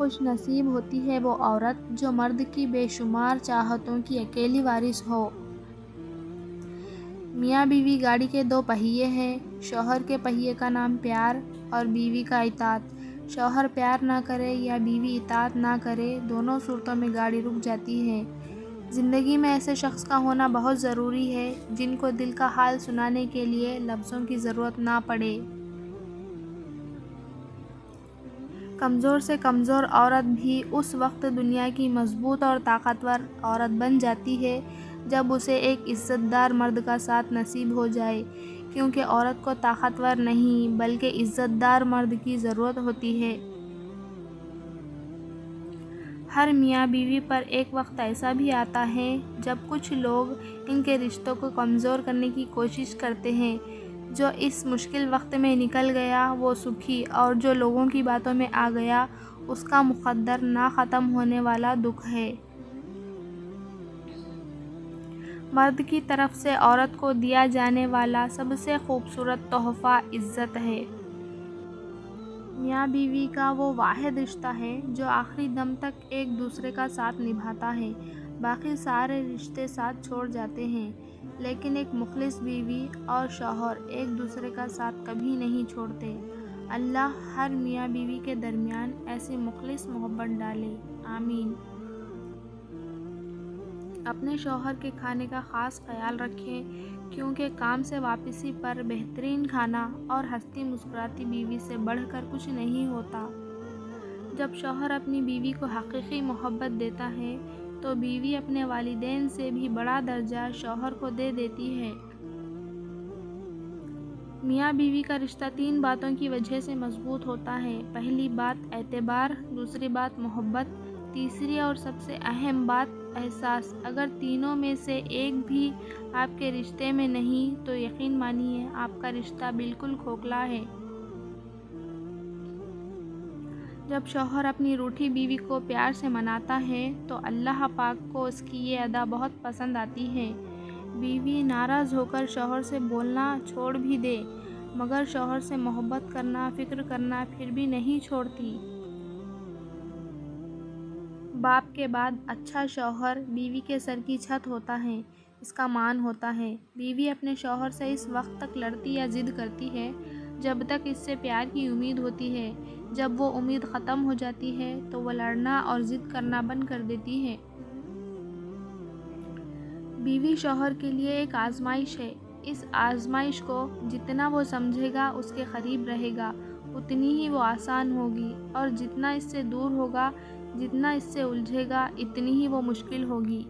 خوش نصیب ہوتی ہے وہ عورت جو مرد کی بے شمار چاہتوں کی اکیلی وارث ہو۔ میاں بیوی گاڑی کے دو پہیے ہیں۔ شوہر کے پہیے کا نام پیار اور بیوی کا اطاعت۔ شوہر پیار نہ کرے یا بیوی اطاعت نہ کرے، دونوں صورتوں میں گاڑی رک جاتی ہے۔ زندگی میں ایسے شخص کا ہونا بہت ضروری ہے جن کو دل کا حال سنانے کے لیے لفظوں کی ضرورت نہ پڑے۔ کمزور سے کمزور عورت بھی اس وقت دنیا کی مضبوط اور طاقتور عورت بن جاتی ہے جب اسے ایک عزت دار مرد کا ساتھ نصیب ہو جائے، کیونکہ عورت کو طاقتور نہیں بلکہ عزت دار مرد کی ضرورت ہوتی ہے۔ ہر میاں بیوی پر ایک وقت ایسا بھی آتا ہے جب کچھ لوگ ان کے رشتوں کو کمزور کرنے کی کوشش کرتے ہیں۔ جو اس مشکل وقت میں نکل گیا وہ سکھی، اور جو لوگوں کی باتوں میں آ گیا اس کا مقدر نہ ختم ہونے والا دکھ ہے۔ مرد کی طرف سے عورت کو دیا جانے والا سب سے خوبصورت تحفہ عزت ہے۔ میاں بیوی کا وہ واحد رشتہ ہے جو آخری دم تک ایک دوسرے کا ساتھ نبھاتا ہے۔ باقی سارے رشتے ساتھ چھوڑ جاتے ہیں، لیکن ایک مخلص بیوی اور شوہر ایک دوسرے کا ساتھ کبھی نہیں چھوڑتے۔ اللہ ہر میاں بیوی کے درمیان ایسی مخلص محبت ڈالے، آمین۔ اپنے شوہر کے کھانے کا خاص خیال رکھیں، کیونکہ کام سے واپسی پر بہترین کھانا اور ہنستی مسکراتی بیوی سے بڑھ کر کچھ نہیں ہوتا۔ جب شوہر اپنی بیوی کو حقیقی محبت دیتا ہے تو بیوی اپنے والدین سے بھی بڑا درجہ شوہر کو دے دیتی ہے۔ میاں بیوی کا رشتہ 3 باتوں کی وجہ سے مضبوط ہوتا ہے۔ پہلی بات اعتبار، دوسری بات محبت، تیسری اور سب سے اہم بات احساس۔ اگر تینوں میں سے ایک بھی آپ کے رشتے میں نہیں تو یقین مانیے آپ کا رشتہ بالکل کھوکھلا ہے۔ جب شوہر اپنی روٹھی بیوی کو پیار سے مناتا ہے تو اللہ پاک کو اس کی یہ ادا بہت پسند آتی ہے۔ بیوی ناراض ہو کر شوہر سے بولنا چھوڑ بھی دے مگر شوہر سے محبت کرنا، فکر کرنا پھر بھی نہیں چھوڑتی۔ باپ کے بعد اچھا شوہر بیوی کے سر کی چھت ہوتا ہے، اس کا مان ہوتا ہے۔ بیوی اپنے شوہر سے اس وقت تک لڑتی یا ضد کرتی ہے جب تک اس سے پیار کی امید ہوتی ہے۔ جب وہ امید ختم ہو جاتی ہے تو وہ لڑنا اور ضد کرنا بند کر دیتی ہے۔ بیوی شوہر کے لیے ایک آزمائش ہے۔ اس آزمائش کو جتنا وہ سمجھے گا، اس کے قریب رہے گا، اتنی ہی وہ آسان ہوگی، اور جتنا اس سے دور ہوگا، جتنا اس سے الجھے گا، اتنی ہی وہ مشکل ہوگی۔